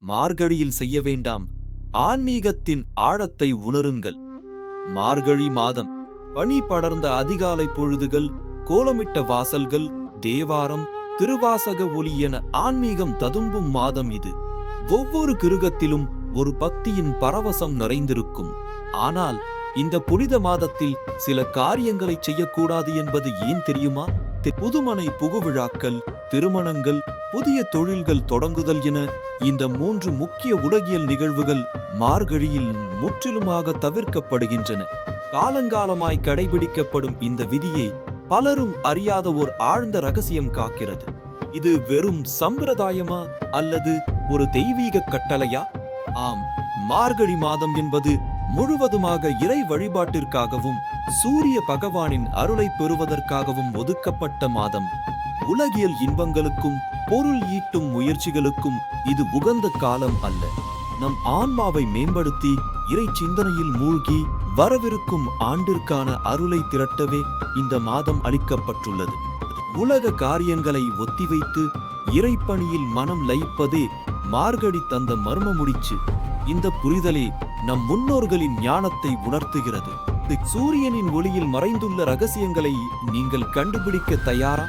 மார்கழியில் செய்ய வேண்டாம். ஆன்மீகத்தின் ஆழத்தை உணருங்கள். மார்கழி மாதம். பனி படர்ந்த அதிகாலை பொழுதுகள், கோலமிட்ட வாசல்கள், தேவாரம், திருவாசக ஒலி என ஆன்மீகம் ததும்பும் மாதம் இது. ஒவ்வொரு கிருகத்திலும் ஒரு பக்தியின் பரவசம் நிறைந்திருக்கும். ஆனால் இந்த புனித மாதத்தில் சில காரியங்களை செய்யக்கூடாது என்பது ஏன் தெரியுமா? புதுமனை புகுவிழாக்கள், திருமணங்கள், புதிய தொழில்கள் தொடங்குதல் என இந்த 3 முக்கிய உலகியல் நிகழ்வுகள் மார்கழியில் முற்றிலுமாக தவிர்க்கப்படுகின்றன. காலங்காலமாய் கடைபிடிக்கப்படும் இந்த விதியை பலரும் அறியாத ஓர் ஆழ்ந்த ரகசியம் காக்கிறது. இது வெறும் சம்பிரதாயமா அல்லது ஒரு தெய்வீக கட்டளையா? ஆம், மார்கழி மாதம் என்பது முழுவதுமாக இறை வழிபாட்டிற்காகவும் சூரிய பகவானின் அருளை பெறுவதற்காகவும் ஒதுக்கப்பட்ட மாதம். உலகியல் இன்பங்களுக்கும் பொருள் ஈட்டும் முயற்சிகளுக்கும் இது உகந்த காலம் அல்ல. நம் ஆன்மாவை மேம்படுத்தி இறை சிந்தனையில் மூழ்கி வரவிருக்கும் ஆண்டிற்கான அருளை திரட்டவே இந்த மாதம் அளிக்கப்பட்டுள்ளது. உலக காரியங்களை ஒத்திவைத்து இறைப்பணியில் மனம் லயிப்பதே மார்கழி தந்த மர்ம முடிச்சு. இந்த புரிதலே நம் முன்னோர்களின் ஞானத்தை உணர்த்துகிறது. சூரியனின் ஒளியில் மறைந்துள்ள ரகசியங்களை நீங்கள் கண்டுபிடிக்க தயாரா?